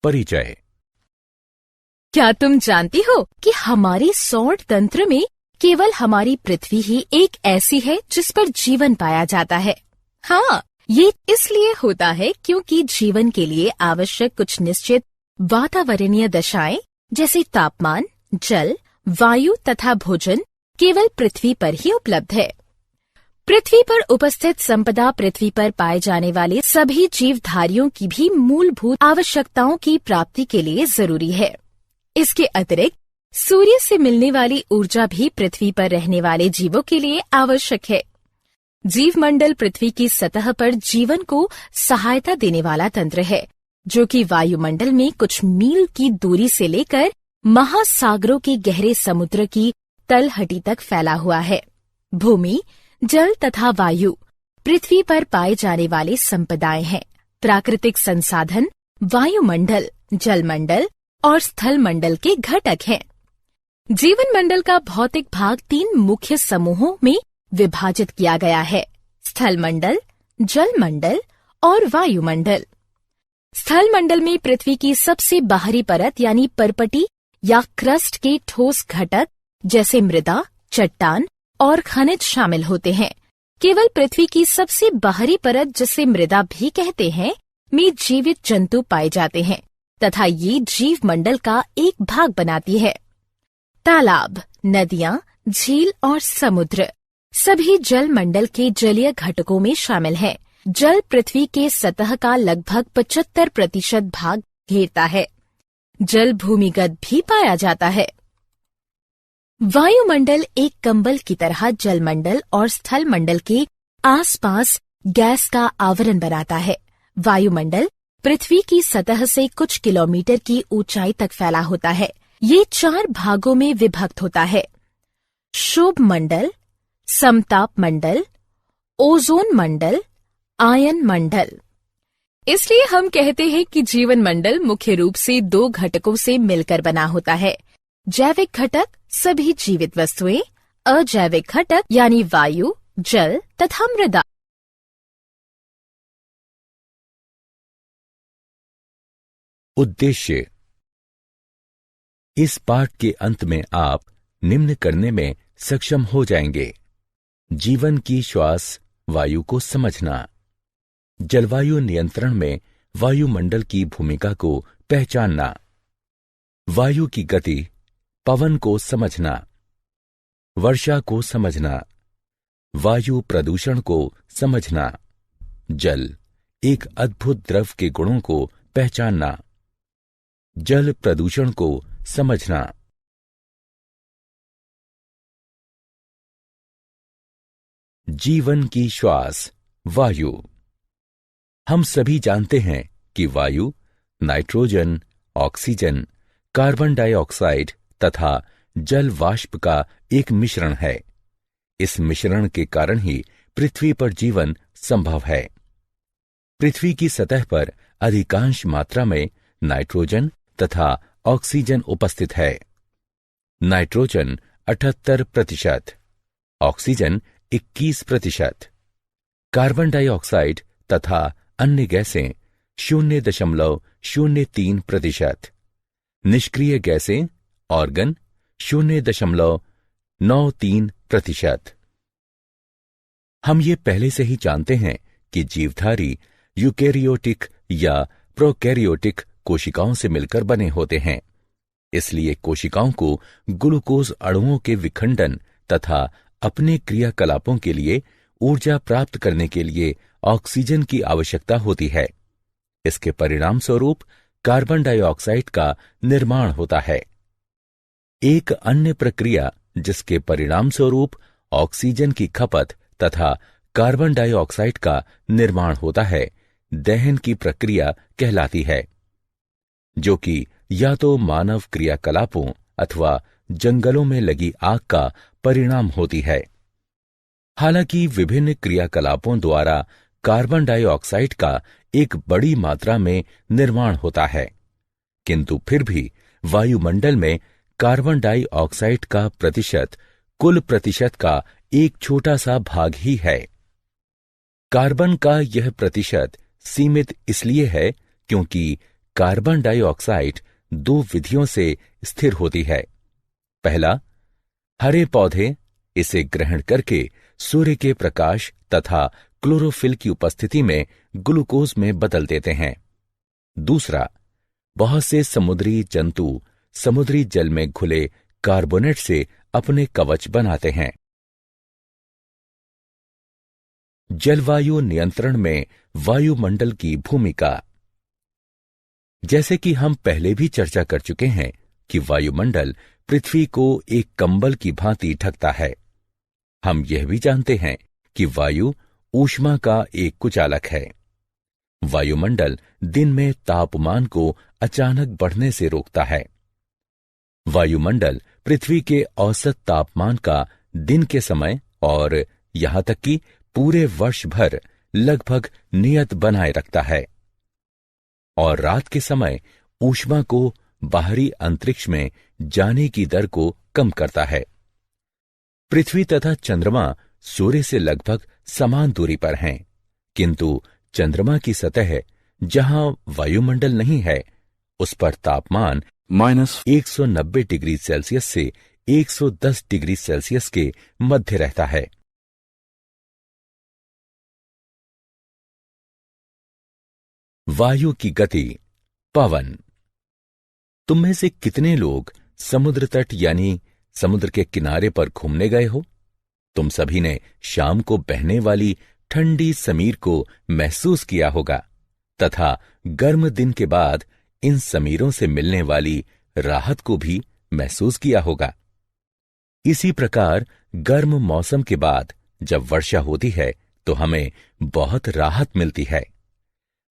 परिचय। क्या तुम जानती हो कि हमारे सौर तंत्र में केवल हमारी पृथ्वी ही एक ऐसी है जिस पर जीवन पाया जाता है? हाँ, ये इसलिए होता है क्योंकि जीवन के लिए आवश्यक कुछ निश्चित वातावरणीय दशाएं जैसे तापमान, जल, वायु तथा भोजन केवल पृथ्वी पर ही उपलब्ध है। पृथ्वी पर उपस्थित संपदा पृथ्वी पर पाए जाने वाले सभी जीवधारियों की भी मूलभूत आवश्यकताओं की प्राप्ति के लिए जरूरी है। इसके अतिरिक्त सूर्य से मिलने वाली ऊर्जा भी पृथ्वी पर रहने वाले जीवों के लिए आवश्यक है। जीवमंडल पृथ्वी की सतह पर जीवन को सहायता देने वाला तंत्र है, जो कि वायुमंडल में कुछ मील की दूरी से लेकर महासागरों के गहरे समुद्र की तलहटी तक फैला हुआ है। भूमि, जल तथा वायु पृथ्वी पर पाए जाने वाले संपदाएं हैं। प्राकृतिक संसाधन वायुमंडल, जलमंडल और स्थल मंडल के घटक हैं। जीवन मंडल का भौतिक भाग 3 मुख्य समूहों में विभाजित किया गया है: स्थल मंडल, जल मंडल और वायुमंडल। स्थल मंडल में पृथ्वी की सबसे बाहरी परत यानी परपटी या क्रस्ट के ठोस घटक जैसे मृदा, चट्टान और खनिज शामिल होते हैं। केवल पृथ्वी की सबसे बाहरी परत, जिसे मृदा भी कहते हैं, में जीवित जंतु पाए जाते हैं तथा ये जीव मंडल का एक भाग बनाती है। तालाब, नदियां, झील और समुद्र सभी जल मंडल के जलीय घटकों में शामिल हैं। जल पृथ्वी के सतह का लगभग 75% भाग घेरता है। जल भूमिगत भी पाया जाता है। वायुमंडल एक कंबल की तरह जलमंडल और स्थल मंडल के आसपास गैस का आवरण बनाता है। वायुमंडल पृथ्वी की सतह से कुछ किलोमीटर की ऊंचाई तक फैला होता है। ये 4 भागों में विभक्त होता है: शोभ मंडल, समताप मंडल, ओजोन मंडल, आयन मंडल। इसलिए हम कहते हैं कि जीवन मंडल मुख्य रूप से 2 घटकों से मिलकर बना होता है: जैविक घटक सभी जीवित वस्तुएं, अजैविक घटक यानी वायु, जल तथा मृदा। उद्देश्य। इस पाठ के अंत में आप निम्न करने में सक्षम हो जाएंगे: जीवन की श्वास वायु को समझना, जलवायु नियंत्रण में वायुमंडल की भूमिका को पहचानना, वायु की गति, पवन को समझना, वर्षा को समझना, वायु प्रदूषण को समझना, जल एक अद्भुत द्रव के गुणों को पहचानना, जल प्रदूषण को समझना। जीवन की श्वास वायु। हम सभी जानते हैं कि वायु नाइट्रोजन, ऑक्सीजन, कार्बन डाइऑक्साइड तथा जल वाष्प का एक मिश्रण है। इस मिश्रण के कारण ही पृथ्वी पर जीवन संभव है। पृथ्वी की सतह पर अधिकांश मात्रा में नाइट्रोजन तथा ऑक्सीजन उपस्थित है। नाइट्रोजन 78%, ऑक्सीजन 21%, कार्बन डाइऑक्साइड तथा अन्य गैसें 0.03%, निष्क्रिय गैसें ऑर्गन 0.93%। हम ये पहले से ही जानते हैं कि जीवधारी यूकेरियोटिक या प्रोकैरियोटिक कोशिकाओं से मिलकर बने होते हैं। इसलिए कोशिकाओं को ग्लूकोज अणुओं के विखंडन तथा अपने क्रियाकलापों के लिए ऊर्जा प्राप्त करने के लिए ऑक्सीजन की आवश्यकता होती है। इसके परिणाम स्वरूप कार्बन डाइऑक्साइड का निर्माण होता है। एक अन्य प्रक्रिया जिसके परिणाम स्वरूप ऑक्सीजन की खपत तथा कार्बन डाइऑक्साइड का निर्माण होता है, दहन की प्रक्रिया कहलाती है, जो कि या तो मानव क्रियाकलापों अथवा जंगलों में लगी आग का परिणाम होती है। हालांकि विभिन्न क्रियाकलापों द्वारा कार्बन डाइऑक्साइड का एक बड़ी मात्रा में निर्माण होता है, किंतु फिर भी वायुमंडल में कार्बन डाइऑक्साइड का प्रतिशत कुल प्रतिशत का एक छोटा सा भाग ही है। कार्बन का यह प्रतिशत सीमित इसलिए है क्योंकि कार्बन डाइऑक्साइड दो विधियों से स्थिर होती है। पहला, हरे पौधे इसे ग्रहण करके सूर्य के प्रकाश तथा क्लोरोफिल की उपस्थिति में ग्लूकोज में बदल देते हैं। दूसरा, बहुत से समुद्री जंतु समुद्री जल में घुले कार्बोनेट से अपने कवच बनाते हैं। जलवायु नियंत्रण में वायुमंडल की भूमिका। जैसे कि हम पहले भी चर्चा कर चुके हैं कि वायुमंडल पृथ्वी को एक कंबल की भांति ढकता है। हम यह भी जानते हैं कि वायु ऊष्मा का एक कुचालक है। वायुमंडल दिन में तापमान को अचानक बढ़ने से रोकता है। वायुमंडल पृथ्वी के औसत तापमान का दिन के समय और यहां तक कि पूरे वर्ष भर लगभग नियत बनाए रखता है और रात के समय ऊष्मा को बाहरी अंतरिक्ष में जाने की दर को कम करता है। पृथ्वी तथा चंद्रमा सूर्य से लगभग समान दूरी पर हैं, किंतु चंद्रमा की सतह जहां वायुमंडल नहीं है, उस पर तापमान -190 डिग्री सेल्सियस से 110 डिग्री सेल्सियस के मध्य रहता है। वायु की गति। पवन। तुम में से कितने लोग समुद्र तट यानी समुद्र के किनारे पर घूमने गए हो? तुम सभी ने शाम को बहने वाली ठंडी समीर को महसूस किया होगा तथा गर्म दिन के बाद इन समीरों से मिलने वाली राहत को भी महसूस किया होगा। इसी प्रकार गर्म मौसम के बाद जब वर्षा होती है तो हमें बहुत राहत मिलती है।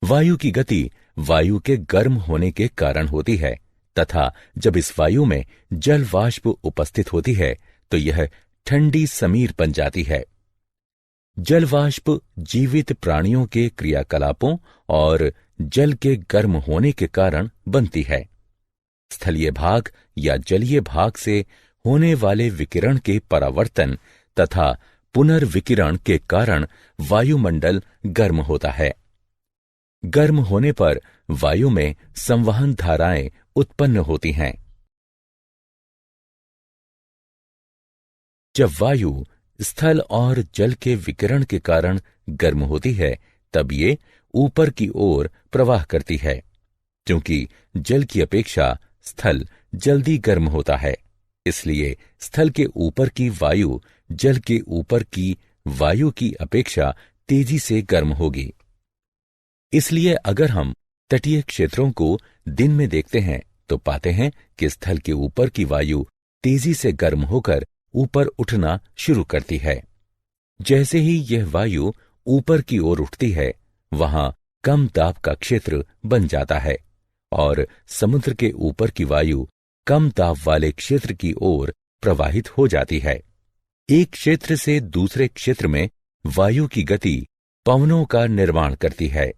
वायु की गति वायु के गर्म होने के कारण होती है तथा जब इस वायु में जल वाष्प उपस्थित होती है तो यह ठंडी समीर बन जाती है। जल वाष्प जीवित प्राणियों के क्रियाकलापों और जल के गर्म होने के कारण बनती है। स्थलीय भाग या जलीय भाग से होने वाले विकिरण के परावर्तन तथा पुनर्विकिरण के कारण वायुमंडल गर्म होता है। गर्म होने पर वायु में संवहन धाराएं उत्पन्न होती हैं। जब वायु स्थल और जल के विकिरण के कारण गर्म होती है तब ये ऊपर की ओर प्रवाह करती है। क्योंकि जल की अपेक्षा स्थल जल्दी गर्म होता है, इसलिए स्थल के ऊपर की वायु जल के ऊपर की वायु की अपेक्षा तेजी से गर्म होगी। इसलिए अगर हम तटीय क्षेत्रों को दिन में देखते हैं तो पाते हैं कि स्थल के ऊपर की वायु तेजी से गर्म होकर ऊपर उठना शुरू करती है। जैसे ही यह वायु ऊपर की ओर उठती है, वहां कम दाब का क्षेत्र बन जाता है और समुद्र के ऊपर की वायु कम दाब वाले क्षेत्र की ओर प्रवाहित हो जाती है। एक क्षेत्र से दूसरे क्षेत्र में वायु की गति पवनों का निर्माण करती है।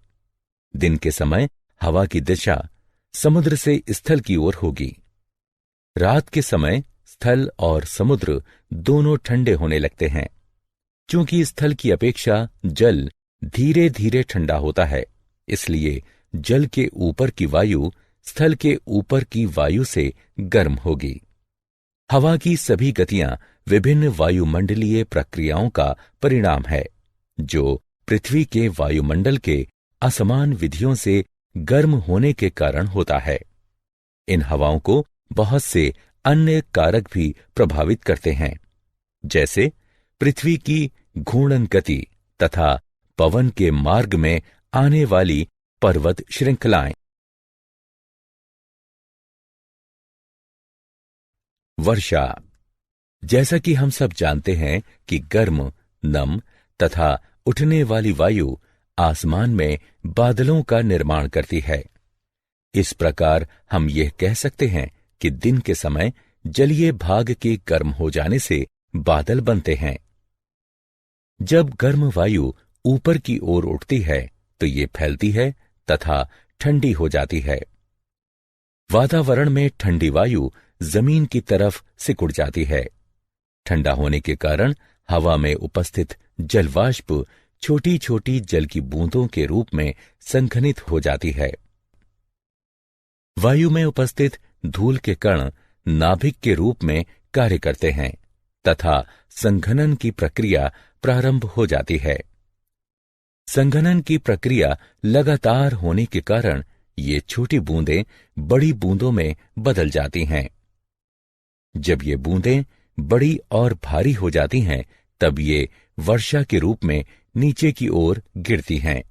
दिन के समय हवा की दिशा समुद्र से स्थल की ओर होगी। रात के समय स्थल और समुद्र दोनों ठंडे होने लगते हैं। क्योंकि स्थल की अपेक्षा जल धीरे धीरे ठंडा होता है, इसलिए जल के ऊपर की वायु स्थल के ऊपर की वायु से गर्म होगी। हवा की सभी गतियां विभिन्न वायुमंडलीय प्रक्रियाओं का परिणाम है, जो पृथ्वी के वायुमंडल के असमान विधियों से गर्म होने के कारण होता है। इन हवाओं को बहुत से अन्य कारक भी प्रभावित करते हैं, जैसे पृथ्वी की घूर्णन गति तथा पवन के मार्ग में आने वाली पर्वत श्रृंखलाएं। वर्षा। जैसा कि हम सब जानते हैं कि गर्म, नम तथा उठने वाली वायु आसमान में बादलों का निर्माण करती है। इस प्रकार हम यह कह सकते हैं कि दिन के समय जलीय भाग के गर्म हो जाने से बादल बनते हैं। जब गर्म वायु ऊपर की ओर उठती है तो ये फैलती है तथा ठंडी हो जाती है। वातावरण में ठंडी वायु जमीन की तरफ सिकुड़ जाती है। ठंडा होने के कारण हवा में उपस्थित जलवाष्प छोटी छोटी जल की बूंदों के रूप में संघनित हो जाती है। वायु में उपस्थित धूल के कण नाभिक के रूप में कार्य करते हैं तथा संघनन की प्रक्रिया प्रारंभ हो जाती है। संघनन की प्रक्रिया लगातार होने के कारण ये छोटी बूंदें बड़ी बूंदों में बदल जाती हैं। जब ये बूंदें बड़ी और भारी हो जाती हैं, तब ये वर्षा के रूप में नीचे की ओर गिरती हैं।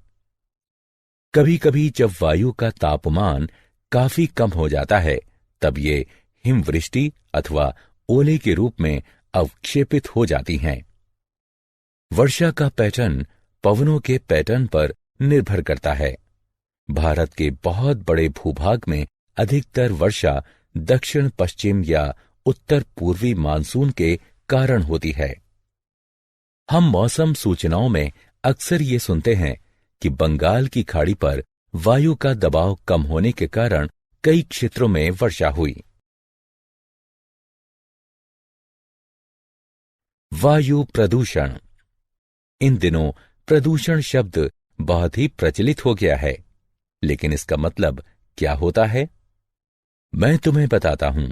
कभी कभी जब वायु का तापमान काफी कम हो जाता है, तब ये हिमवृष्टि अथवा ओले के रूप में अवक्षेपित हो जाती हैं। वर्षा का पैटर्न पवनों के पैटर्न पर निर्भर करता है। भारत के बहुत बड़े भूभाग में अधिकतर वर्षा दक्षिण पश्चिम या उत्तर पूर्वी मानसून के कारण होती है। हम मौसम सूचनाओं में अक्सर ये सुनते हैं कि बंगाल की खाड़ी पर वायु का दबाव कम होने के कारण कई क्षेत्रों में वर्षा हुई। वायु प्रदूषण। इन दिनों प्रदूषण शब्द बहुत ही प्रचलित हो गया है, लेकिन इसका मतलब क्या होता है, मैं तुम्हें बताता हूं।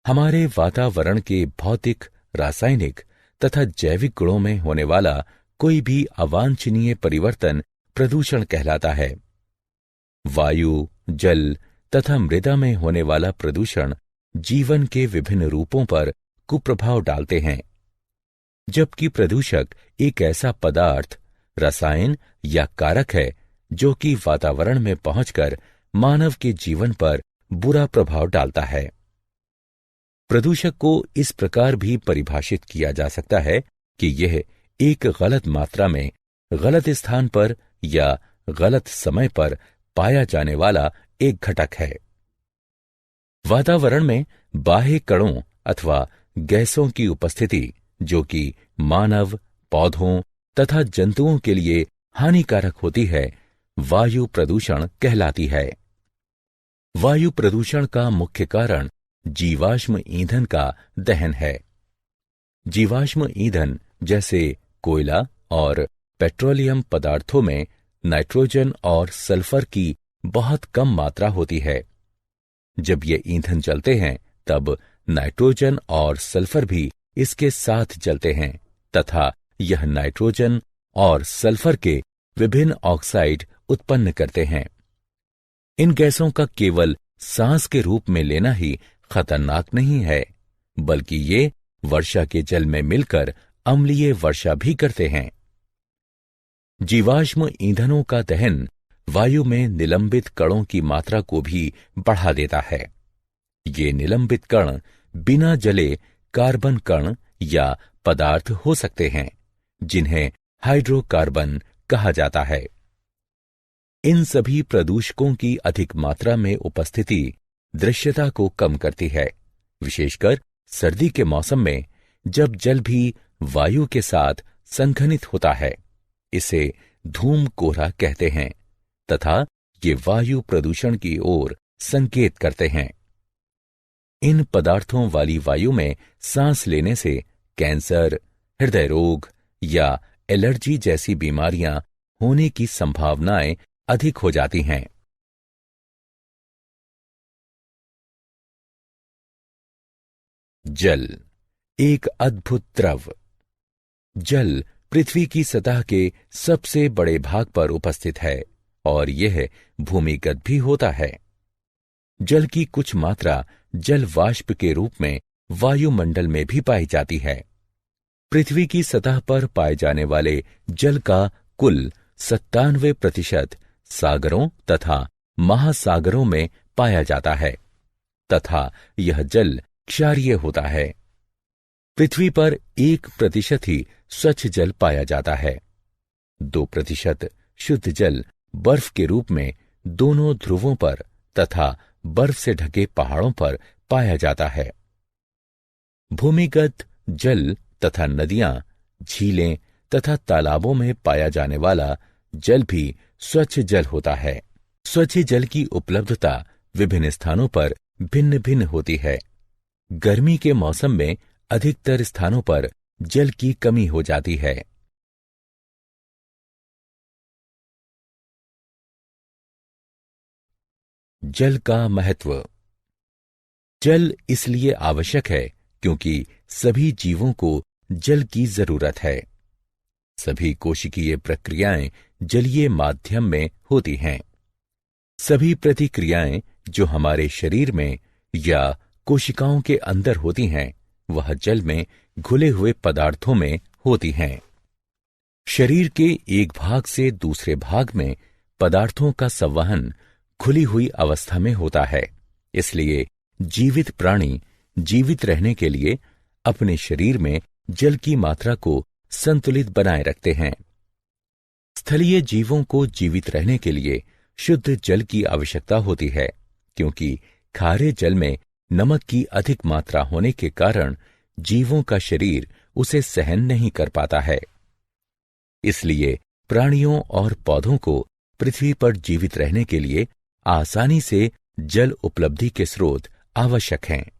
हमारे वातावरण के भौतिक, रासायनिक तथा जैविक गुणों में होने वाला कोई भी अवांछनीय परिवर्तन प्रदूषण कहलाता है। वायु, जल तथा मृदा में होने वाला प्रदूषण जीवन के विभिन्न रूपों पर कुप्रभाव डालते हैं। जबकि प्रदूषक एक ऐसा पदार्थ, रसायन या कारक है जो कि वातावरण में पहुंचकर मानव के जीवन पर बुरा प्रभाव डालता है। प्रदूषक को इस प्रकार भी परिभाषित किया जा सकता है कि यह एक गलत मात्रा में, गलत स्थान पर या गलत समय पर पाया जाने वाला एक घटक है। वातावरण में बाह्य कणों अथवा गैसों की उपस्थिति जो कि मानव, पौधों तथा जंतुओं के लिए हानिकारक होती है, वायु प्रदूषण कहलाती है। वायु प्रदूषण का मुख्य कारण जीवाश्म ईंधन का दहन है। जीवाश्म ईंधन जैसे कोयला और पेट्रोलियम पदार्थों में नाइट्रोजन और सल्फर की बहुत कम मात्रा होती है। जब ये ईंधन जलते हैं, तब नाइट्रोजन और सल्फर भी इसके साथ जलते हैं तथा यह नाइट्रोजन और सल्फर के विभिन्न ऑक्साइड उत्पन्न करते हैं। इन गैसों का केवल सांस के रूप में लेना ही खतरनाक नहीं है, बल्कि ये वर्षा के जल में मिलकर अम्लीय वर्षा भी करते हैं। जीवाश्म ईंधनों का दहन वायु में निलंबित कणों की मात्रा को भी बढ़ा देता है। ये निलंबित कण बिना जले कार्बन कण या पदार्थ हो सकते हैं, जिन्हें हाइड्रोकार्बन कहा जाता है। इन सभी प्रदूषकों की अधिक मात्रा में उपस्थिति दृश्यता को कम करती है, विशेषकर सर्दी के मौसम में, जब जल भी वायु के साथ संघनित होता है। इसे धूम कोहरा कहते हैं तथा ये वायु प्रदूषण की ओर संकेत करते हैं। इन पदार्थों वाली वायु में सांस लेने से कैंसर, हृदय रोग या एलर्जी जैसी बीमारियां होने की संभावनाएं अधिक हो जाती हैं। जल एक अद्भुत द्रव। जल पृथ्वी की सतह के सबसे बड़े भाग पर उपस्थित है और यह भूमिगत भी होता है। जल की कुछ मात्रा जल वाष्प के रूप में वायुमंडल में भी पाई जाती है। पृथ्वी की सतह पर पाए जाने वाले जल का कुल 97% सागरों तथा महासागरों में पाया जाता है तथा यह जल क्षारीय होता है। पृथ्वी पर 1% ही स्वच्छ जल पाया जाता है। 2% शुद्ध जल बर्फ के रूप में दोनों ध्रुवों पर तथा बर्फ से ढके पहाड़ों पर पाया जाता है। भूमिगत जल तथा नदियां, झीलें तथा तालाबों में पाया जाने वाला जल भी स्वच्छ जल होता है। स्वच्छ जल की उपलब्धता विभिन्न स्थानों पर भिन्न भिन्न होती है। गर्मी के मौसम में अधिकतर स्थानों पर जल की कमी हो जाती है। जल का महत्व। जल इसलिए आवश्यक है क्योंकि सभी जीवों को जल की जरूरत है। सभी कोशिकीय प्रक्रियाएं जलीय माध्यम में होती हैं। सभी प्रतिक्रियाएं जो हमारे शरीर में या कोशिकाओं के अंदर होती हैं, वह जल में घुले हुए पदार्थों में होती हैं। शरीर के एक भाग से दूसरे भाग में पदार्थों का संवहन खुली हुई अवस्था में होता है। इसलिए जीवित प्राणी जीवित रहने के लिए अपने शरीर में जल की मात्रा को संतुलित बनाए रखते हैं। स्थलीय जीवों को जीवित रहने के लिए शुद्ध जल की आवश्यकता होती है, क्योंकि खारे जल में नमक की अधिक मात्रा होने के कारण जीवों का शरीर उसे सहन नहीं कर पाता है। इसलिए प्राणियों और पौधों को पृथ्वी पर जीवित रहने के लिए आसानी से जल उपलब्धि के स्रोत आवश्यक हैं।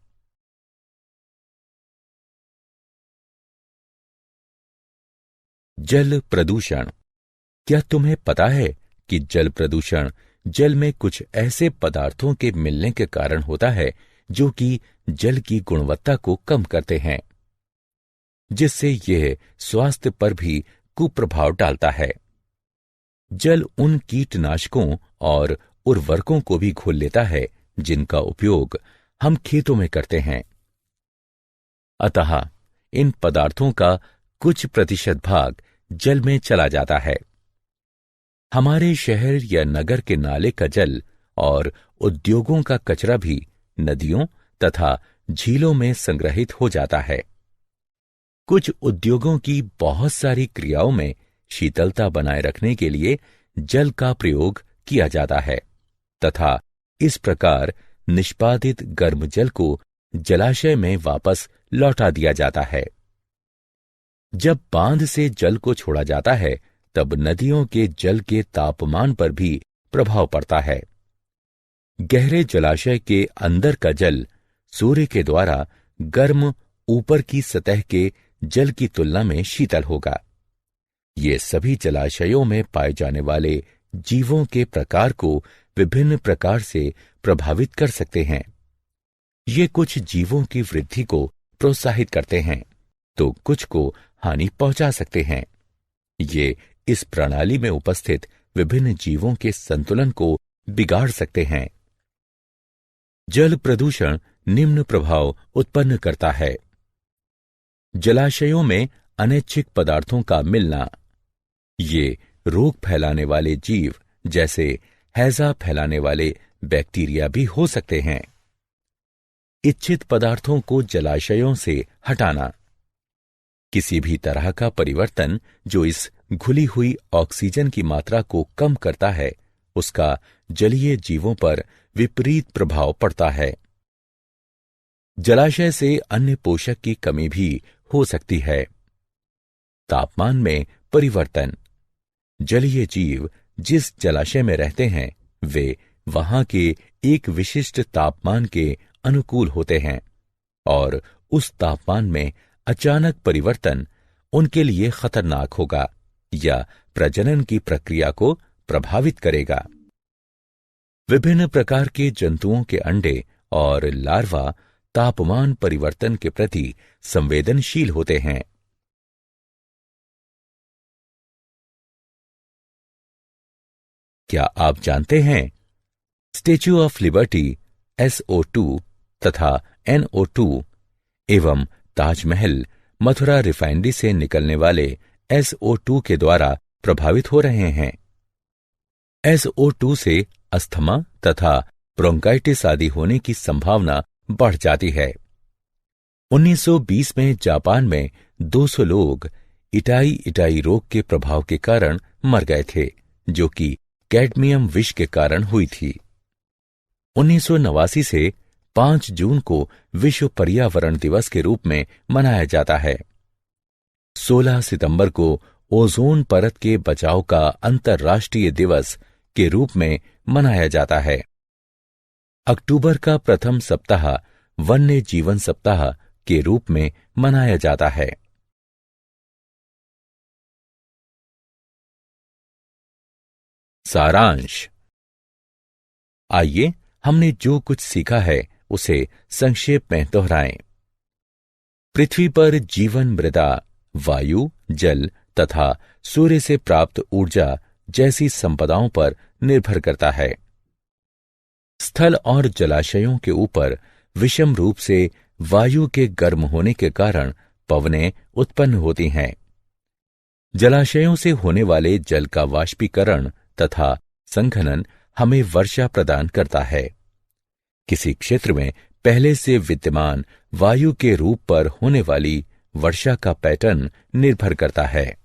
जल प्रदूषण। क्या तुम्हें पता है कि जल प्रदूषण जल में कुछ ऐसे पदार्थों के मिलने के कारण होता है जो कि जल की गुणवत्ता को कम करते हैं, जिससे यह स्वास्थ्य पर भी कुप्रभाव डालता है। जल उन कीटनाशकों और उर्वरकों को भी घोल लेता है जिनका उपयोग हम खेतों में करते हैं। अतः इन पदार्थों का कुछ प्रतिशत भाग जल में चला जाता है। हमारे शहर या नगर के नाले का जल और उद्योगों का कचरा भी नदियों तथा झीलों में संग्रहित हो जाता है। कुछ उद्योगों की बहुत सारी क्रियाओं में शीतलता बनाए रखने के लिए जल का प्रयोग किया जाता है तथा इस प्रकार निष्पादित गर्म जल को जलाशय में वापस लौटा दिया जाता है। जब बांध से जल को छोड़ा जाता है, तब नदियों के जल के तापमान पर भी प्रभाव पड़ता है। गहरे जलाशय के अंदर का जल सूर्य के द्वारा गर्म ऊपर की सतह के जल की तुलना में शीतल होगा। ये सभी जलाशयों में पाए जाने वाले जीवों के प्रकार को विभिन्न प्रकार से प्रभावित कर सकते हैं। ये कुछ जीवों की वृद्धि को प्रोत्साहित करते हैं, तो कुछ को हानि पहुंचा सकते हैं। ये इस प्रणाली में उपस्थित विभिन्न जीवों के संतुलन को बिगाड़ सकते हैं। जल प्रदूषण निम्न प्रभाव उत्पन्न करता है। जलाशयों में अनैच्छिक पदार्थों का मिलना। ये रोग फैलाने वाले जीव जैसे हैजा फैलाने वाले बैक्टीरिया भी हो सकते हैं। इच्छित पदार्थों को जलाशयों से हटाना। किसी भी तरह का परिवर्तन जो इस घुली हुई ऑक्सीजन की मात्रा को कम करता है, उसका जलीय जीवों पर विपरीत प्रभाव पड़ता है। जलाशय से अन्य पोषक की कमी भी हो सकती है। तापमान में परिवर्तन। जलीय जीव जिस जलाशय में रहते हैं, वे वहां के एक विशिष्ट तापमान के अनुकूल होते हैं और उस तापमान में अचानक परिवर्तन उनके लिए खतरनाक होगा या प्रजनन की प्रक्रिया को प्रभावित करेगा। विभिन्न प्रकार के जंतुओं के अंडे और लार्वा तापमान परिवर्तन के प्रति संवेदनशील होते हैं। क्या आप जानते हैं, स्टेच्यू ऑफ लिबर्टी SO2 तथा NO2 एवं ताजमहल मथुरा रिफाइनरी से निकलने वाले SO2 के द्वारा प्रभावित हो रहे हैं। SO2 से अस्थमा तथा ब्रोंकाइटिस आदि होने की संभावना बढ़ जाती है। 1920 में जापान में 200 लोग इटाई रोग के प्रभाव के कारण मर गए थे, जो कि कैडमियम विष के कारण हुई थी। 1989 से 5 जून को विश्व पर्यावरण दिवस के रूप में मनाया जाता है। 16 सितंबर को ओजोन परत के बचाव का अंतर्राष्ट्रीय दिवस के रूप में मनाया जाता है। अक्टूबर का प्रथम सप्ताह वन्य जीवन सप्ताह के रूप में मनाया जाता है। सारांश। आइए हमने जो कुछ सीखा है उसे संक्षेप में दोहराएं। पृथ्वी पर जीवन मृदा, वायु, जल तथा सूर्य से प्राप्त ऊर्जा जैसी संपदाओं पर निर्भर करता है। स्थल और जलाशयों के ऊपर विषम रूप से वायु के गर्म होने के कारण पवनें उत्पन्न होती हैं। जलाशयों से होने वाले जल का वाष्पीकरण तथा संघनन हमें वर्षा प्रदान करता है। किसी क्षेत्र में पहले से विद्यमान वायु के रूप पर होने वाली वर्षा का पैटर्न निर्भर करता है।